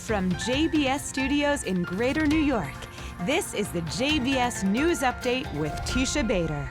From JBS Studios in Greater New York, this is the JBS News Update with Teisha Bader.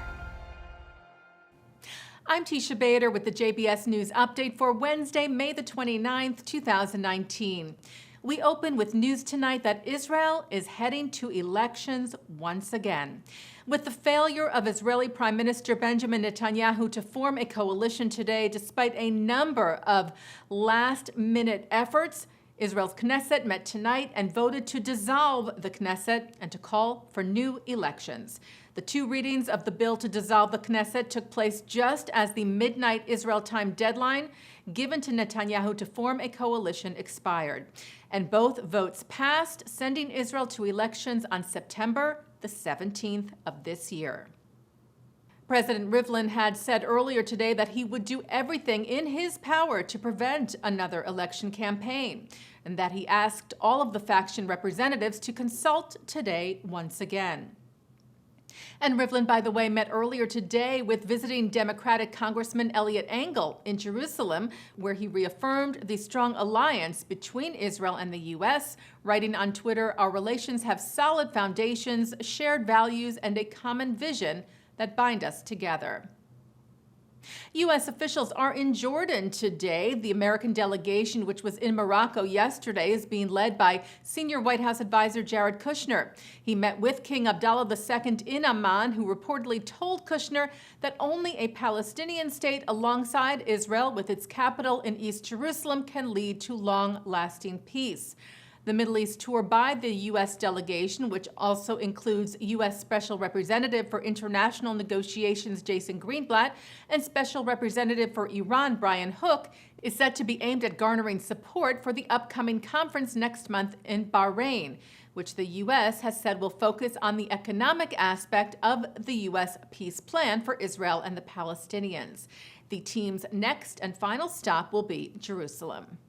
I'm Teisha Bader with the JBS News Update for Wednesday, May the 29th, 2019. We open with news tonight that Israel is heading to elections once again. With the failure of Israeli Prime Minister Benjamin Netanyahu to form a coalition today, despite a number of last-minute efforts, Israel's Knesset met tonight and voted to dissolve the Knesset and to call for new elections. The two readings of the bill to dissolve the Knesset took place just as the midnight Israel time deadline given to Netanyahu to form a coalition expired. And both votes passed, sending Israel to elections on September the 17th of this year. President Rivlin had said earlier today that he would do everything in his power to prevent another election campaign, and that he asked all of the faction representatives to consult today once again. And Rivlin, by the way, met earlier today with visiting Democratic Congressman Eliot Engel in Jerusalem, where he reaffirmed the strong alliance between Israel and the U.S., writing on Twitter, "Our relations have solid foundations, shared values, and a common vision that bind us together." U.S. officials are in Jordan today. The American delegation, which was in Morocco yesterday, is being led by senior White House advisor Jared Kushner. He met with King Abdullah II in Amman, who reportedly told Kushner that only a Palestinian state alongside Israel with its capital in East Jerusalem can lead to long-lasting peace. The Middle East tour by the U.S. delegation, which also includes U.S. Special Representative for International Negotiations Jason Greenblatt and Special Representative for Iran Brian Hook, is set to be aimed at garnering support for the upcoming conference next month in Bahrain, which the U.S. has said will focus on the economic aspect of the U.S. peace plan for Israel and the Palestinians. The team's next and final stop will be Jerusalem.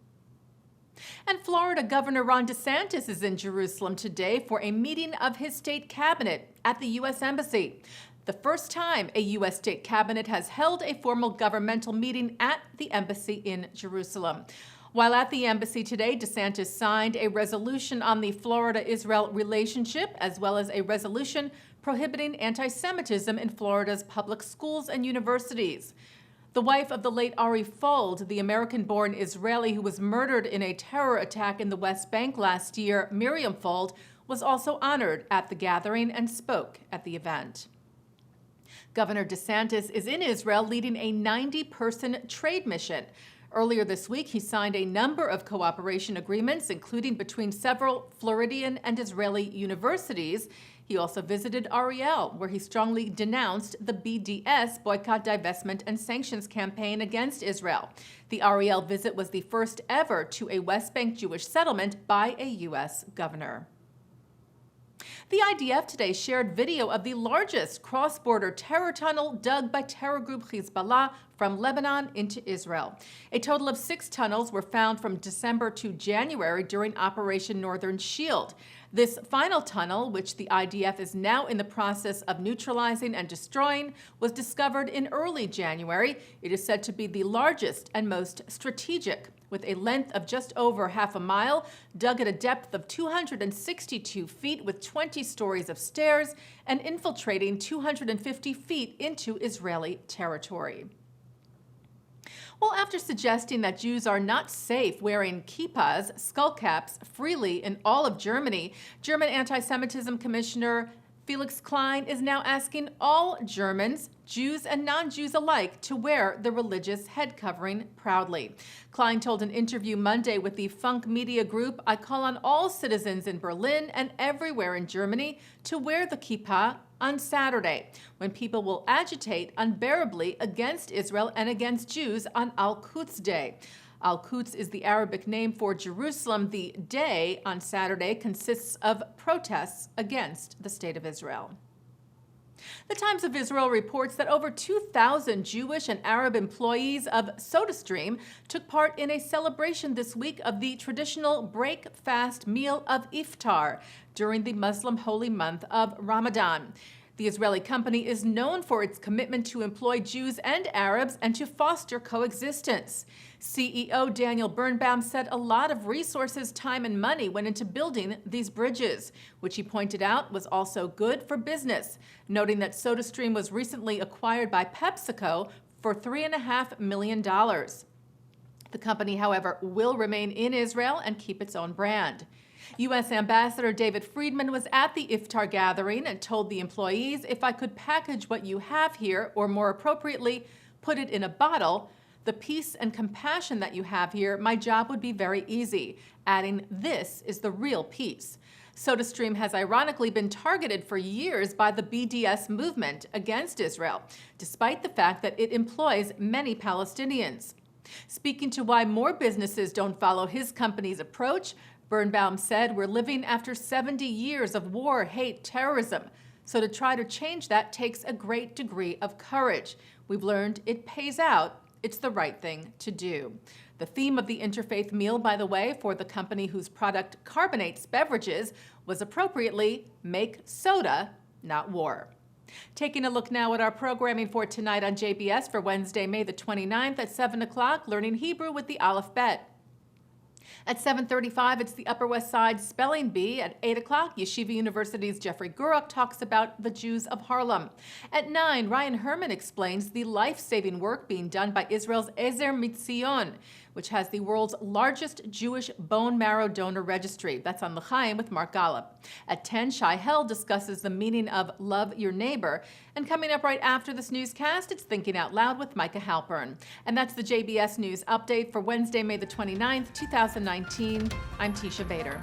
And Florida Governor Ron DeSantis is in Jerusalem today for a meeting of his state cabinet at the U.S. Embassy. The first time a U.S. state cabinet has held a formal governmental meeting at the embassy in Jerusalem. While at the embassy today, DeSantis signed a resolution on the Florida-Israel relationship, as well as a resolution prohibiting anti-Semitism in Florida's public schools and universities. The wife of the late Ari Fold, the American-born Israeli who was murdered in a terror attack in the West Bank last year, Miriam Fold, was also honored at the gathering and spoke at the event. Governor DeSantis is in Israel leading a 90-person trade mission. Earlier this week, he signed a number of cooperation agreements, including between several Floridian and Israeli universities. He also visited Ariel, where he strongly denounced the BDS boycott, divestment, and sanctions campaign against Israel. The Ariel visit was the first ever to a West Bank Jewish settlement by a U.S. governor. The IDF today shared video of the largest cross-border terror tunnel dug by terror group Hezbollah from Lebanon into Israel. A total of 6 tunnels were found from December to January during Operation Northern Shield. This final tunnel, which the IDF is now in the process of neutralizing and destroying, was discovered in early January. It is said to be the largest and most strategic, with a length of just over half a mile, dug at a depth of 262 feet with 20 stories of stairs and infiltrating 250 feet into Israeli territory. Well, after suggesting that Jews are not safe wearing kippahs, skullcaps, freely in all of Germany, German anti-Semitism Commissioner Felix Klein is now asking all Germans, Jews and non-Jews alike, to wear the religious head covering proudly. Klein told an interview Monday with the Funk Media Group, "I call on all citizens in Berlin and everywhere in Germany to wear the kippah on Saturday, when people will agitate unbearably against Israel and against Jews on Al-Quds Day." Al-Quds is the Arabic name for Jerusalem. The day on Saturday consists of protests against the State of Israel. The Times of Israel reports that over 2,000 Jewish and Arab employees of SodaStream took part in a celebration this week of the traditional break-fast meal of iftar during the Muslim holy month of Ramadan. The Israeli company is known for its commitment to employ Jews and Arabs and to foster coexistence. CEO Daniel Birnbaum said a lot of resources, time, and money went into building these bridges, which he pointed out was also good for business, noting that SodaStream was recently acquired by PepsiCo for $3.5 million. The company, however, will remain in Israel and keep its own brand. U.S. Ambassador David Friedman was at the iftar gathering and told the employees, "If I could package what you have here, or more appropriately, put it in a bottle, the peace and compassion that you have here, my job would be very easy," adding, "This is the real peace." SodaStream has ironically been targeted for years by the BDS movement against Israel, despite the fact that it employs many Palestinians. Speaking to why more businesses don't follow his company's approach, Birnbaum said, "We're living after 70 years of war, hate, terrorism. So to try to change that takes a great degree of courage. We've learned it pays out. It's the right thing to do." The theme of the interfaith meal, by the way, for the company whose product carbonates beverages was appropriately, "Make soda, not war." Taking a look now at our programming for tonight on JBS for Wednesday, May the 29th at 7 o'clock, learning Hebrew with the Aleph Bet. At 7:35, it's the Upper West Side Spelling Bee. At 8 o'clock, Yeshiva University's Jeffrey Guruk talks about the Jews of Harlem. At 9, Ryan Herman explains the life-saving work being done by Israel's Ezer Mitzion, which has the world's largest Jewish bone marrow donor registry. That's on L'Chaim with Mark Golub. At 10, Shai Hell discusses the meaning of love your neighbor. And coming up right after this newscast, it's Thinking Out Loud with Micah Halpern. And that's the JBS News Update for Wednesday, May the 29th, 2019. I'm Teisha Bader.